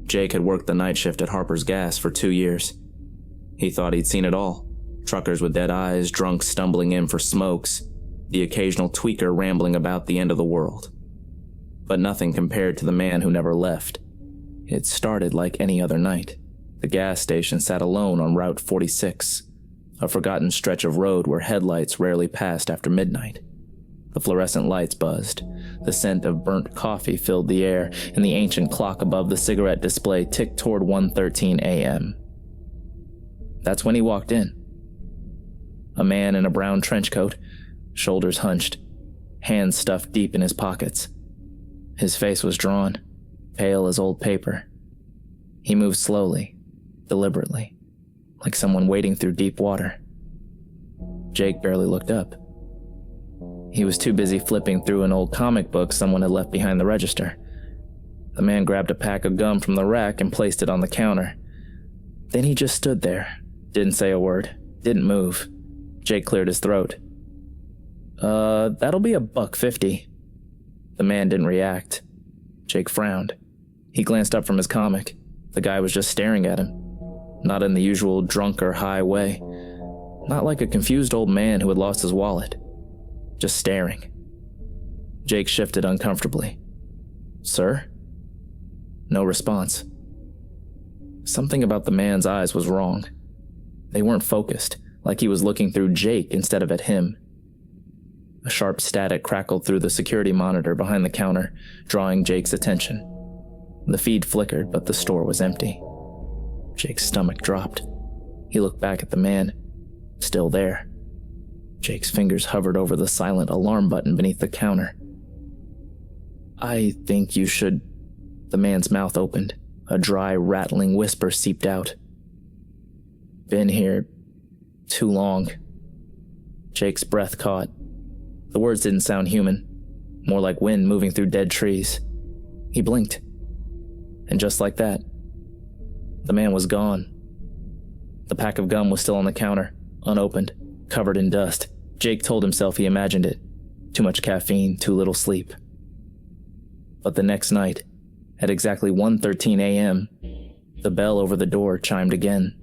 Jake had worked the night shift at Harper's Gas for 2 years. He thought he'd seen it all. Truckers with dead eyes, drunks stumbling in for smokes, the occasional tweaker rambling about the end of the world. But nothing compared to the man who never left. It started like any other night. The gas station sat alone on Route 46, a forgotten stretch of road where headlights rarely passed after midnight. The fluorescent lights buzzed. The scent of burnt coffee filled the air, and the ancient clock above the cigarette display ticked toward 1:13 a.m. That's when he walked in. A man in a brown trench coat, shoulders hunched, hands stuffed deep in his pockets. His face was drawn, pale as old paper. He moved slowly, deliberately, like someone wading through deep water. Jake barely looked up. He was too busy flipping through an old comic book someone had left behind the register. The man grabbed a pack of gum from the rack and placed it on the counter. Then he just stood there, didn't say a word, didn't move. Jake cleared his throat. That'll be $1.50. The man didn't react. Jake frowned. He glanced up from his comic. The guy was just staring at him. Not in the usual drunk or high way. Not like a confused old man who had lost his wallet. Just staring. Jake shifted uncomfortably. "Sir?" No response. Something about the man's eyes was wrong. They weren't focused, like he was looking through Jake instead of at him. A sharp static crackled through the security monitor behind the counter, drawing Jake's attention. The feed flickered, but the store was empty. Jake's stomach dropped. He looked back at the man, still there. Jake's fingers hovered over the silent alarm button beneath the counter. "I think you should..." The man's mouth opened. A dry, rattling whisper seeped out. "Been here too long." Jake's breath caught. The words didn't sound human, more like wind moving through dead trees. He blinked. And just like that, the man was gone. The pack of gum was still on the counter, unopened, covered in dust. Jake told himself he imagined it. Too much caffeine, too little sleep. But the next night, at exactly 1:13 a.m., the bell over the door chimed again.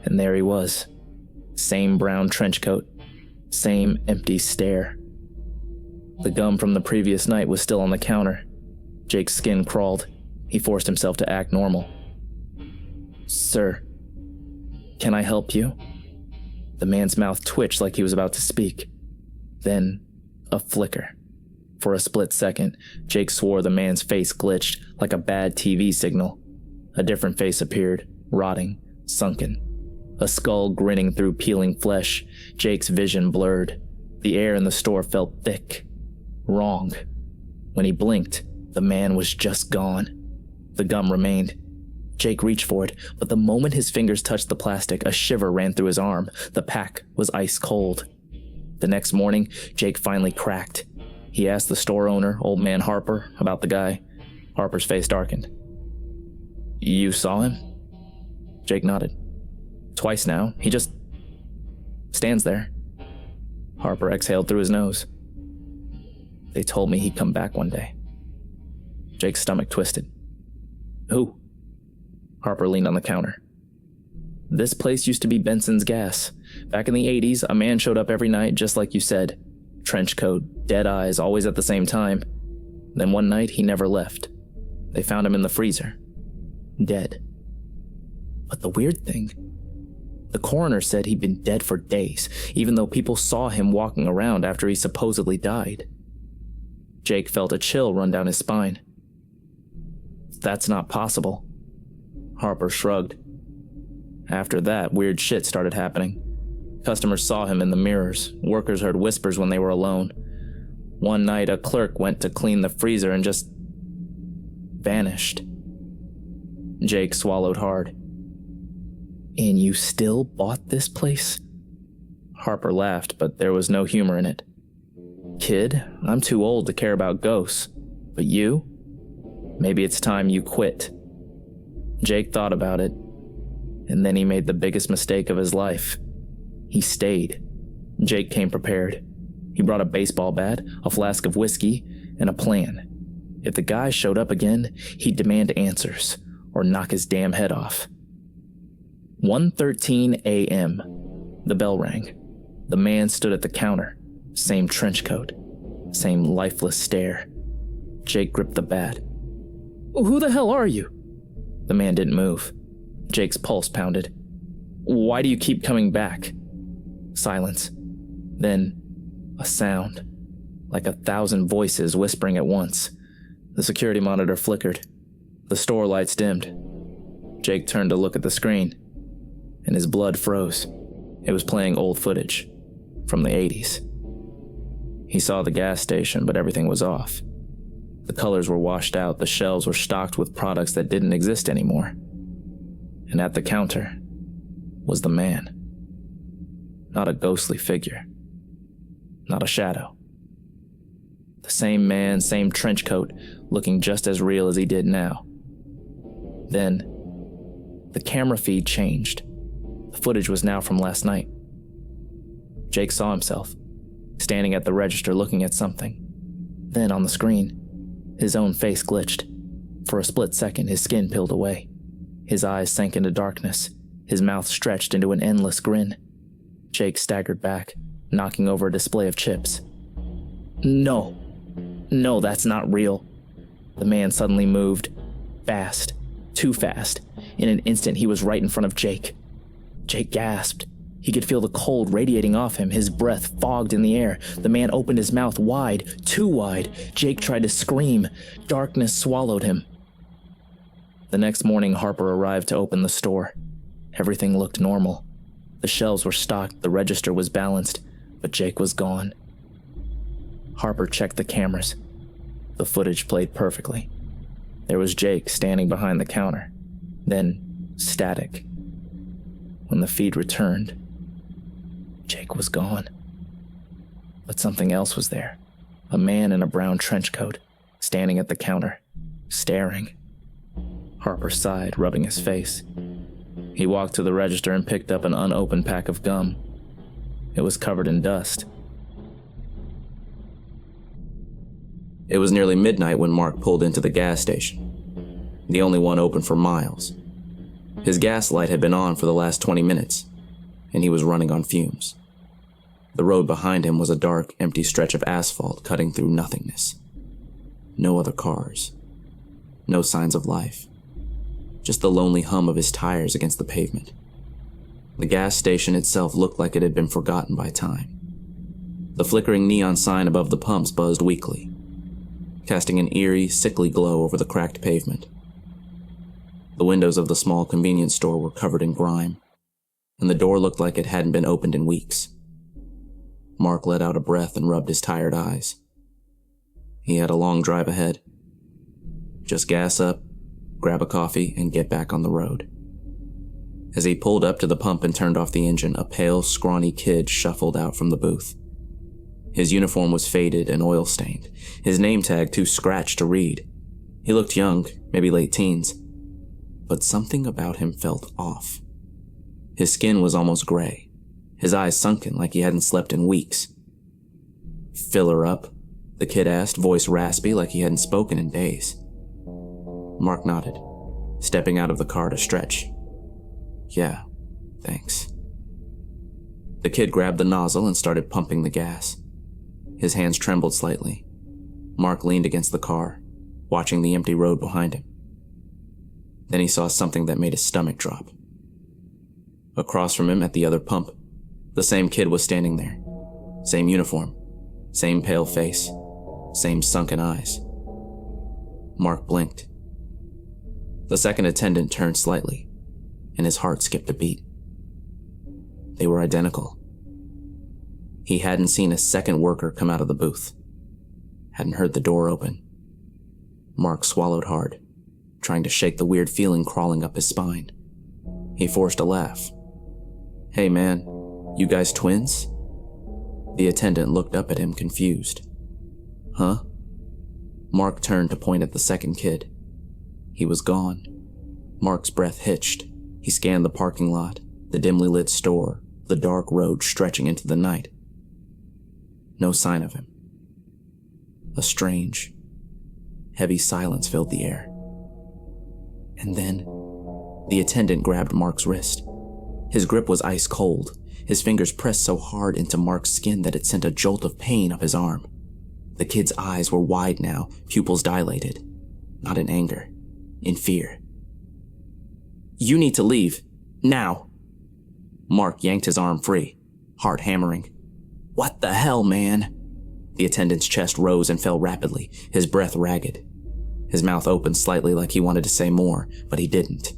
And there he was. Same brown trench coat, same empty stare. The gum from the previous night was still on the counter. Jake's skin crawled. He forced himself to act normal. "Sir, can I help you?" The man's mouth twitched like he was about to speak. Then, a flicker. For a split second, Jake swore the man's face glitched like a bad TV signal. A different face appeared, rotting, sunken. A skull grinning through peeling flesh. Jake's vision blurred. The air in the store felt thick. Wrong. When he blinked, the man was just gone. The gum remained. Jake reached for it, but the moment his fingers touched the plastic, a shiver ran through his arm. The pack was ice cold. The next morning, Jake finally cracked. He asked the store owner, old man Harper, about the guy. Harper's face darkened. "You saw him?" Jake nodded. "Twice now. He just stands there." Harper exhaled through his nose. "They told me he'd come back one day." Jake's stomach twisted. "Who?" Harper leaned on the counter. "This place used to be Benson's Gas. Back in the 80s, a man showed up every night just like you said. Trench coat, dead eyes, always at the same time. Then one night, he never left. They found him in the freezer. Dead. But the weird thing, the coroner said he'd been dead for days, even though people saw him walking around after he supposedly died." Jake felt a chill run down his spine. "That's not possible." Harper shrugged. "After that, weird shit started happening. Customers saw him in the mirrors. Workers heard whispers when they were alone. One night, a clerk went to clean the freezer and just vanished." Jake swallowed hard. "And you still bought this place?" Harper laughed, but there was no humor in it. "Kid, I'm too old to care about ghosts. But you? Maybe it's time you quit." Jake thought about it, and then he made the biggest mistake of his life. He stayed. Jake came prepared. He brought a baseball bat, a flask of whiskey, and a plan. If the guy showed up again, he'd demand answers. or knock his damn head off. 1:13 a.m. The bell rang. The man stood at the counter. Same trench coat. Same lifeless stare. Jake gripped the bat. "Who the hell are you?" The man didn't move. Jake's pulse pounded. "Why do you keep coming back?" Silence. Then, a sound. Like 1,000 voices whispering at once. The security monitor flickered. The store lights dimmed. Jake turned to look at the screen, and his blood froze. It was playing old footage from the 80s. He saw the gas station, but everything was off. The colors were washed out, the shelves were stocked with products that didn't exist anymore. And at the counter was the man. Not a ghostly figure. Not a shadow. The same man, same trench coat, looking just as real as he did now. Then, the camera feed changed. The footage was now from last night. Jake saw himself, standing at the register looking at something. Then on the screen, his own face glitched. For a split second, his skin peeled away. His eyes sank into darkness. His mouth stretched into an endless grin. Jake staggered back, knocking over a display of chips. No, that's not real. The man suddenly moved. Fast. Too fast. In an instant, he was right in front of Jake. Jake gasped. He could feel the cold radiating off him, his breath fogged in the air. The man opened his mouth wide, too wide. Jake tried to scream. Darkness swallowed him. The next morning, Harper arrived to open the store. Everything looked normal. The shelves were stocked, the register was balanced, but Jake was gone. Harper checked the cameras. The footage played perfectly. There was Jake standing behind the counter. Then, static. When the feed returned, Jake was gone. But something else was there. A man in a brown trench coat, standing at the counter, staring. Harper sighed, rubbing his face. He walked to the register and picked up an unopened pack of gum. It was covered in dust. It was nearly midnight when Mark pulled into the gas station, the only one open for miles. His gas light had been on for the last 20 minutes, and he was running on fumes. The road behind him was a dark, empty stretch of asphalt cutting through nothingness. No other cars. No signs of life. Just the lonely hum of his tires against the pavement. The gas station itself looked like it had been forgotten by time. The flickering neon sign above the pumps buzzed weakly, casting an eerie, sickly glow over the cracked pavement. The windows of the small convenience store were covered in grime, and the door looked like it hadn't been opened in weeks. Mark let out a breath and rubbed his tired eyes. He had a long drive ahead. Just gas up, grab a coffee, and get back on the road. As he pulled up to the pump and turned off the engine, a pale, scrawny kid shuffled out from the booth. His uniform was faded and oil-stained, his name tag too scratched to read. He looked young, maybe late teens, but something about him felt off. His skin was almost gray, his eyes sunken like he hadn't slept in weeks. "Fill her up?" the kid asked, voice raspy like he hadn't spoken in days. Mark nodded, stepping out of the car to stretch. "Yeah, thanks." The kid grabbed the nozzle and started pumping the gas. His hands trembled slightly. Mark leaned against the car, watching the empty road behind him. Then he saw something that made his stomach drop. Across from him at the other pump, the same kid was standing there. Same uniform, same pale face, same sunken eyes. Mark blinked. The second attendant turned slightly, and his heart skipped a beat. They were identical. He hadn't seen a second worker come out of the booth. Hadn't heard the door open. Mark swallowed hard, trying to shake the weird feeling crawling up his spine. He forced a laugh. "Hey man, you guys twins?" The attendant looked up at him confused. "Huh?" Mark turned to point at the second kid. He was gone. Mark's breath hitched. He scanned the parking lot, the dimly lit store, the dark road stretching into the night. No sign of him. A strange, heavy silence filled the air. And then, the attendant grabbed Mark's wrist. His grip was ice cold. His fingers pressed so hard into Mark's skin that it sent a jolt of pain up his arm. The kid's eyes were wide now, pupils dilated. Not in anger, in fear. "You need to leave. Now." Mark yanked his arm free, heart hammering. "What the hell, man?" The attendant's chest rose and fell rapidly, his breath ragged. His mouth opened slightly like he wanted to say more, but he didn't.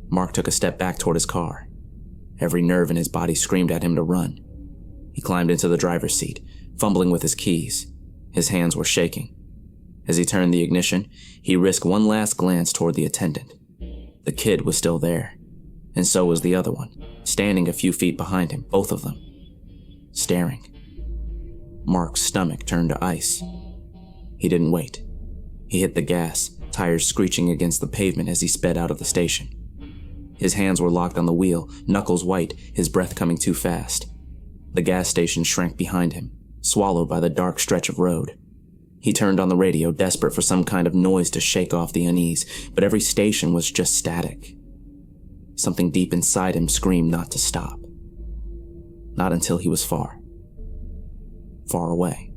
Mark took a step back toward his car. Every nerve in his body screamed at him to run. He climbed into the driver's seat, fumbling with his keys. His hands were shaking. As he turned the ignition, he risked one last glance toward the attendant. The kid was still there, and so was the other one, standing a few feet behind him, both of them, staring. Mark's stomach turned to ice. He didn't wait. He hit the gas, tires screeching against the pavement as he sped out of the station. His hands were locked on the wheel, knuckles white, his breath coming too fast. The gas station shrank behind him, swallowed by the dark stretch of road. He turned on the radio, desperate for some kind of noise to shake off the unease, but every station was just static. Something deep inside him screamed not to stop. Not until he was far away.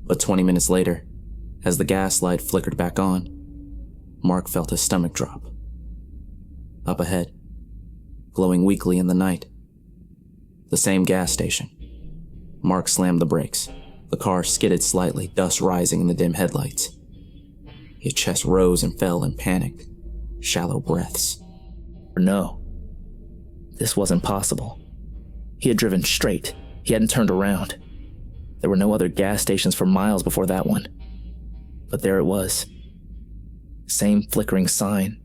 But 20 minutes later, as the gas light flickered back on, Mark felt his stomach drop. Up ahead, glowing weakly in the night, the same gas station. Mark slammed the brakes. The car skidded slightly, dust rising in the dim headlights. His chest rose and fell in panic, shallow breaths. No, this wasn't possible. He had driven straight. He hadn't turned around. There were no other gas stations for miles before that one. But there it was. Same flickering sign.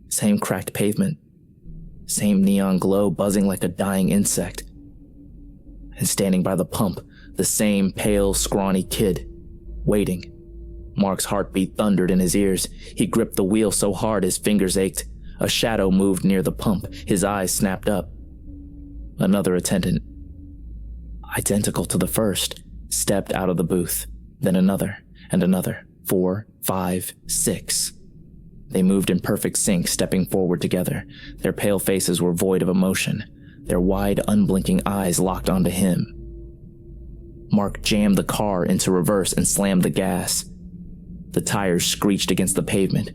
Same cracked pavement. Same neon glow buzzing like a dying insect. And standing by the pump, the same pale, scrawny kid, waiting. Mark's heartbeat thundered in his ears. He gripped the wheel so hard his fingers ached. A shadow moved near the pump. His eyes snapped up. Another attendant, identical to the first, stepped out of the booth. Then another, and another. 4, 5, 6. They moved in perfect sync, stepping forward together. Their pale faces were void of emotion. Their wide, unblinking eyes locked onto him. Mark jammed the car into reverse and slammed the gas. The tires screeched against the pavement.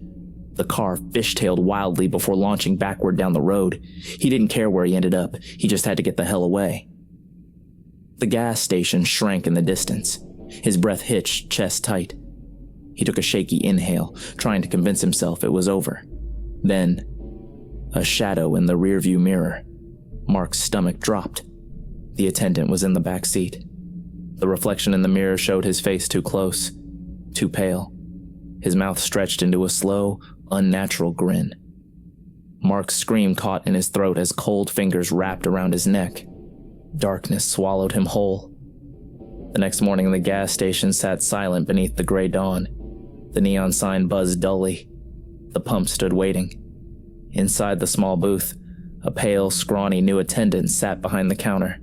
The car fishtailed wildly before launching backward down the road. He didn't care where he ended up. He just had to get the hell away. The gas station shrank in the distance. His breath hitched, chest tight. He took a shaky inhale, trying to convince himself it was over. Then, a shadow in the rearview mirror. Mark's stomach dropped. The attendant was in the back seat. The reflection in the mirror showed his face too close, too pale. His mouth stretched into a slow, unnatural grin. Mark's scream caught in his throat as cold fingers wrapped around his neck. Darkness swallowed him whole. The next morning, the gas station sat silent beneath the gray dawn. The neon sign buzzed dully. The pump stood waiting. Inside the small booth, a pale, scrawny new attendant sat behind the counter.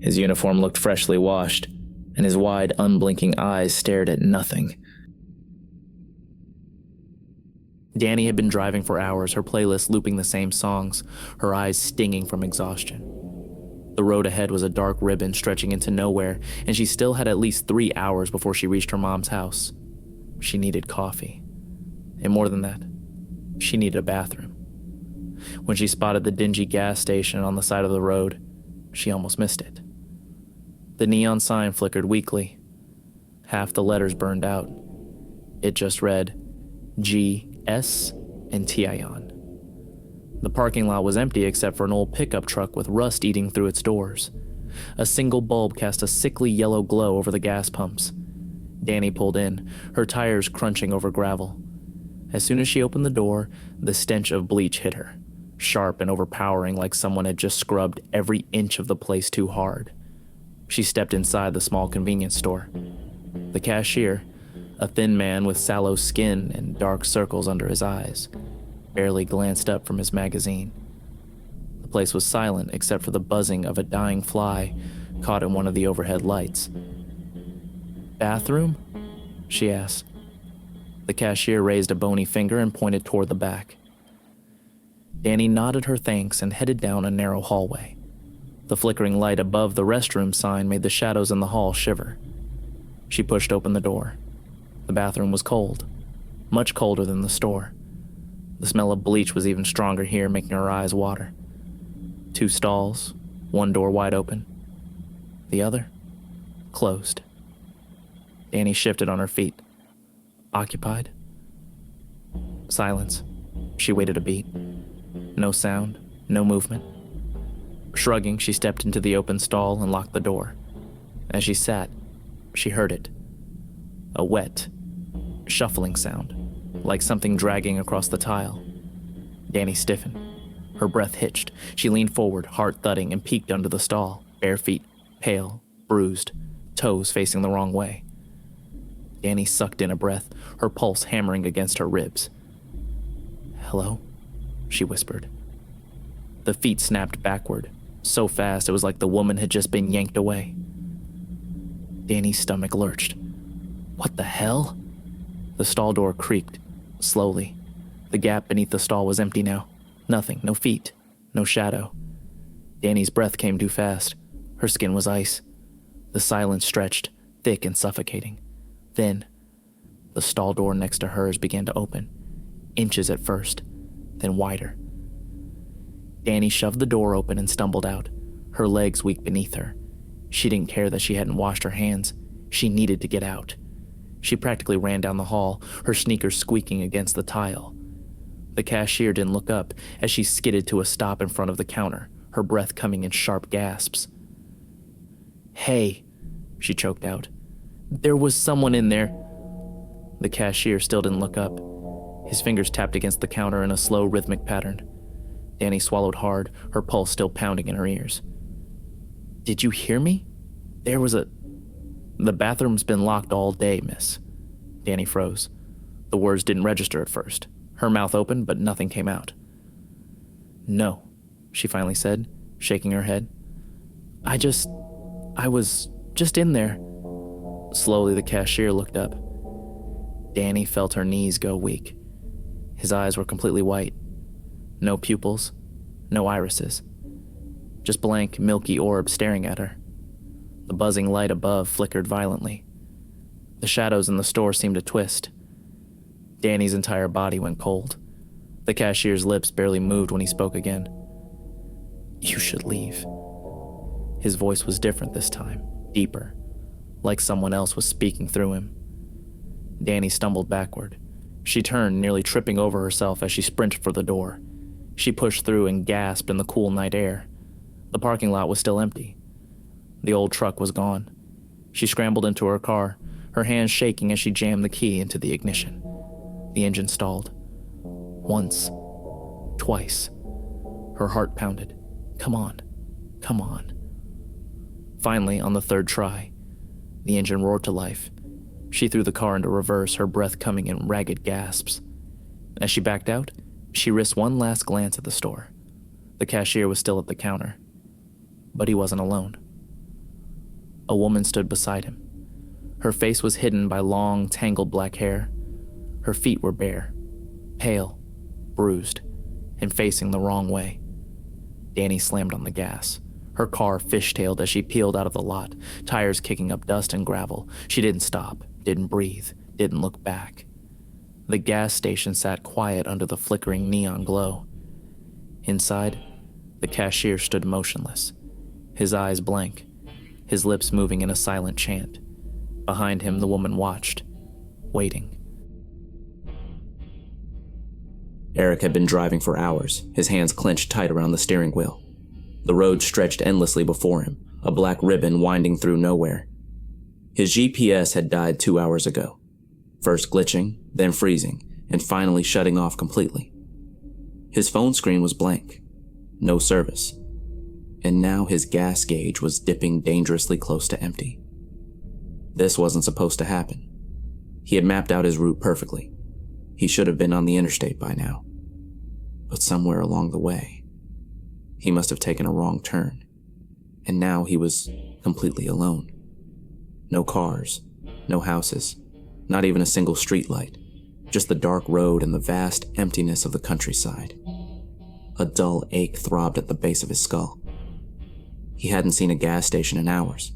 His uniform looked freshly washed, and his wide, unblinking eyes stared at nothing. Danny had been driving for hours, her playlist looping the same songs, her eyes stinging from exhaustion. The road ahead was a dark ribbon stretching into nowhere, and she still had at least 3 hours before she reached her mom's house. She needed coffee. And more than that, she needed a bathroom. When she spotted the dingy gas station on the side of the road, she almost missed it. The neon sign flickered weakly. Half the letters burned out. It just read G, S, and Tion. The parking lot was empty except for an old pickup truck with rust eating through its doors. A single bulb cast a sickly yellow glow over the gas pumps. Danny pulled in, her tires crunching over gravel. As soon as she opened the door, the stench of bleach hit her, sharp and overpowering like someone had just scrubbed every inch of the place too hard. She stepped inside the small convenience store. The cashier, a thin man with sallow skin and dark circles under his eyes, barely glanced up from his magazine. The place was silent except for the buzzing of a dying fly caught in one of the overhead lights. "Bathroom?" she asked. The cashier raised a bony finger and pointed toward the back. Danny nodded her thanks and headed down a narrow hallway. The flickering light above the restroom sign made the shadows in the hall shiver. She pushed open the door. The bathroom was cold, much colder than the store. The smell of bleach was even stronger here, making her eyes water. 2 stalls, one door wide open. The other, closed. Danny shifted on her feet. Occupied? Silence. She waited a beat. No sound, no movement. Shrugging, she stepped into the open stall and locked the door. As she sat, she heard it. A wet, shuffling sound, like something dragging across the tile. Danny stiffened. Her breath hitched. She leaned forward, heart thudding, and peeked under the stall, bare feet, pale, bruised, toes facing the wrong way. Danny sucked in a breath, her pulse hammering against her ribs. "Hello?" she whispered. The feet snapped backward, so fast it was like the woman had just been yanked away. Danny's stomach lurched. What the hell? The stall door creaked, slowly. The gap beneath the stall was empty now. Nothing, no feet, no shadow. Danny's breath came too fast. Her skin was ice. The silence stretched, thick and suffocating. Then, the stall door next to hers began to open, inches at first, then wider. Danny shoved the door open and stumbled out, her legs weak beneath her. She didn't care that she hadn't washed her hands. She needed to get out. She practically ran down the hall, her sneakers squeaking against the tile. The cashier didn't look up as she skidded to a stop in front of the counter, her breath coming in sharp gasps. "Hey," she choked out. "There was someone in there." The cashier still didn't look up. His fingers tapped against the counter in a slow, rhythmic pattern. Danny swallowed hard, her pulse still pounding in her ears. "Did you hear me? There was a..." "The bathroom's been locked all day, miss." Danny froze. The words didn't register at first. Her mouth opened, but nothing came out. "No," she finally said, shaking her head. I was just in there." Slowly, the cashier looked up. Danny felt her knees go weak. His eyes were completely white. No pupils, no irises. Just blank, milky orbs staring at her. The buzzing light above flickered violently. The shadows in the store seemed to twist. Danny's entire body went cold. The cashier's lips barely moved when he spoke again. "You should leave." His voice was different this time, deeper, like someone else was speaking through him. Danny stumbled backward. She turned, nearly tripping over herself as she sprinted for the door. She pushed through and gasped in the cool night air. The parking lot was still empty. The old truck was gone. She scrambled into her car, her hands shaking as she jammed the key into the ignition. The engine stalled. Once. Twice. Her heart pounded. Come on. Come on. Finally, on the third try, the engine roared to life. She threw the car into reverse, her breath coming in ragged gasps. As she backed out, she risked one last glance at the store. The cashier was still at the counter. But he wasn't alone. A woman stood beside him. Her face was hidden by long, tangled black hair. Her feet were bare, pale, bruised, and facing the wrong way. Danny slammed on the gas. Her car fishtailed as she peeled out of the lot, tires kicking up dust and gravel. She didn't stop, didn't breathe, didn't look back. The gas station sat quiet under the flickering neon glow. Inside, the cashier stood motionless, his eyes blank, his lips moving in a silent chant. Behind him, the woman watched, waiting. Eric had been driving for hours, his hands clenched tight around the steering wheel. The road stretched endlessly before him, a black ribbon winding through nowhere. His GPS had died 2 hours ago, first glitching, then freezing, and finally shutting off completely. His phone screen was blank, no service, and now his gas gauge was dipping dangerously close to empty. This wasn't supposed to happen. He had mapped out his route perfectly. He should have been on the interstate by now. But somewhere along the way, he must have taken a wrong turn, and now he was completely alone. No cars, no houses, not even a single streetlight. just the dark road and the vast emptiness of the countryside. A dull ache throbbed at the base of his skull. He hadn't seen a gas station in hours.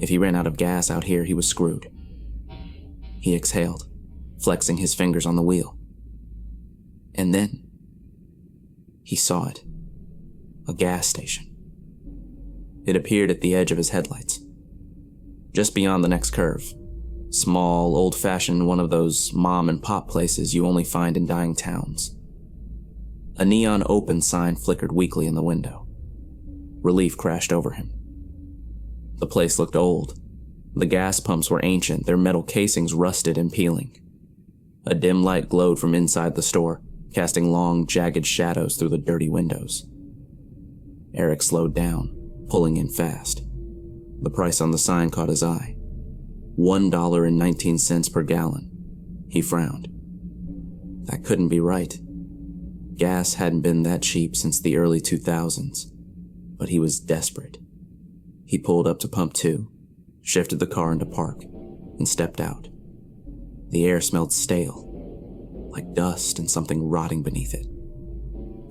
If he ran out of gas out here, he was screwed. He exhaled, flexing his fingers on the wheel. And then he saw it. A gas station. It appeared at the edge of his headlights. Just beyond the next curve. Small, old-fashioned, one of those mom-and-pop places you only find in dying towns. A neon open sign flickered weakly in the window. Relief crashed over him. The place looked old. The gas pumps were ancient, their metal casings rusted and peeling. A dim light glowed from inside the store, casting long, jagged shadows through the dirty windows. Eric slowed down, pulling in fast. The price on the sign caught his eye. $1.19 per gallon. He frowned. That couldn't be right. Gas hadn't been that cheap since the early 2000s, but he was desperate. He pulled up to pump 2, shifted the car into park, and stepped out. The air smelled stale, like dust and something rotting beneath it.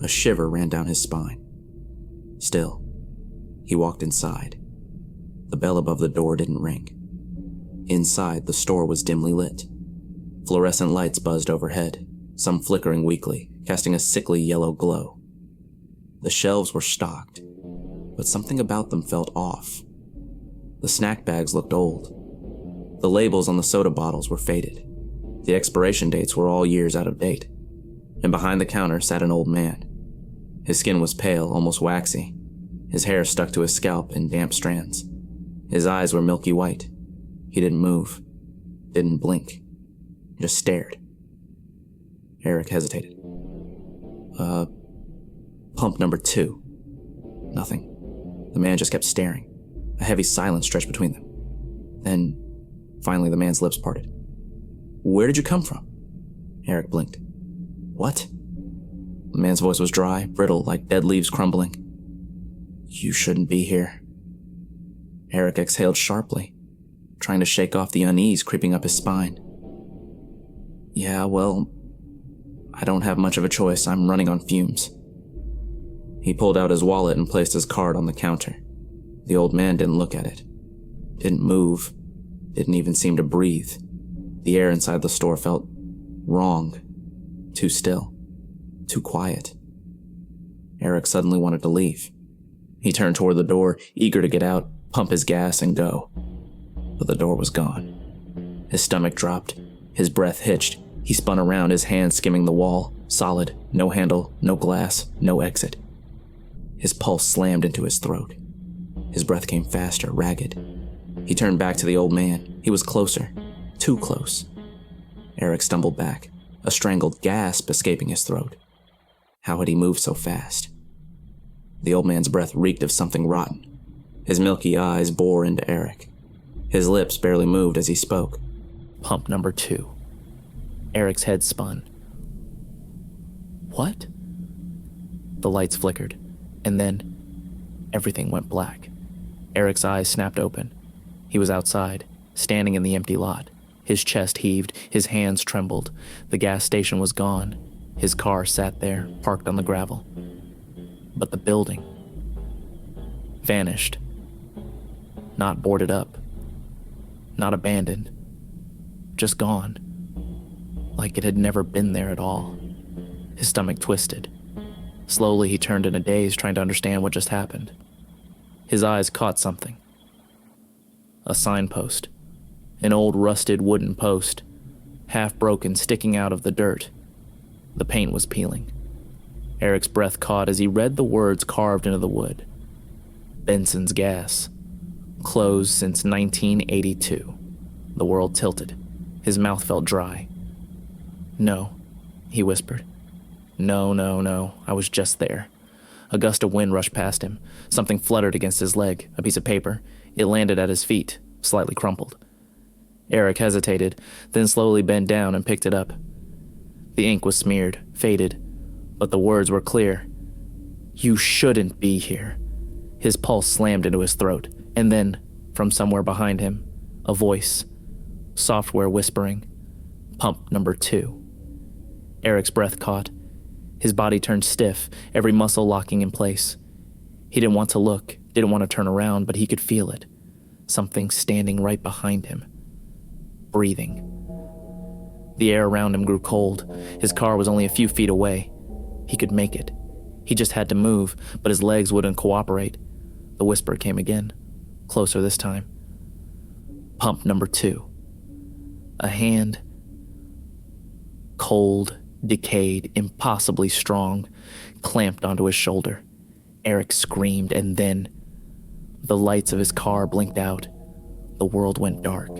A shiver ran down his spine. Still, he walked inside. The bell above the door didn't ring. Inside, the store was dimly lit. Fluorescent lights buzzed overhead, some flickering weakly, casting a sickly yellow glow. The shelves were stocked, but something about them felt off. The snack bags looked old. The labels on the soda bottles were faded. The expiration dates were all years out of date. And behind the counter sat an old man. His skin was pale, almost waxy. His hair stuck to his scalp in damp strands. His eyes were milky white. He didn't move, didn't blink, just stared. Eric hesitated. Pump number 2. Nothing. The man just kept staring. A heavy silence stretched between them. Then, finally, the man's lips parted. Where did you come from? Eric blinked. What? The man's voice was dry, brittle, like dead leaves crumbling. You shouldn't be here. Eric exhaled sharply, trying to shake off the unease creeping up his spine. Yeah, well, I don't have much of a choice. I'm running on fumes. He pulled out his wallet and placed his card on the counter. The old man didn't look at it. Didn't move. Didn't even seem to breathe. The air inside the store felt wrong. Too still. Too quiet. Eric suddenly wanted to leave. He turned toward the door, eager to get out, pump his gas, and go. But the door was gone. His stomach dropped. His breath hitched. He spun around, his hand skimming the wall. Solid. No handle, no glass, no exit. His pulse slammed into his throat. His breath came faster, ragged. He turned back to the old man. He was closer. Too close. Eric stumbled back, a strangled gasp escaping his throat. How had he moved so fast? The old man's breath reeked of something rotten. His milky eyes bored into Eric. His lips barely moved as he spoke. Pump number 2. Eric's head spun. What? The lights flickered, and then everything went black. Eric's eyes snapped open. He was outside, standing in the empty lot. His chest heaved, his hands trembled. The gas station was gone. His car sat there, parked on the gravel. But the building vanished. Not boarded up. Not abandoned. Just gone. Like it had never been there at all. His stomach twisted. Slowly he turned in a daze, trying to understand what just happened. His eyes caught something. A signpost. An old rusted wooden post, half broken, sticking out of the dirt. The paint was peeling. Eric's breath caught as he read the words carved into the wood. Benson's Gas. Closed since 1982. The world tilted. His mouth felt dry. No, he whispered. No, I was just there. A gust of wind rushed past him. Something fluttered against his leg, a piece of paper. It landed at his feet, slightly crumpled. Eric hesitated, then slowly bent down and picked it up. The ink was smeared, faded, but the words were clear. You shouldn't be here. His pulse slammed into his throat, and then, from somewhere behind him, a voice, software whispering, Pump number 2. Eric's breath caught. His body turned stiff, every muscle locking in place. He didn't want to look, didn't want to turn around, but he could feel it. Something standing right behind him. Breathing. The air around him grew cold. His car was only a few feet away. He could make it. He just had to move, but his legs wouldn't cooperate. The whisper came again, closer this time. Pump number 2. A hand, cold, decayed, impossibly strong, clamped onto his shoulder. Eric screamed, and then the lights of his car blinked out. The world went dark.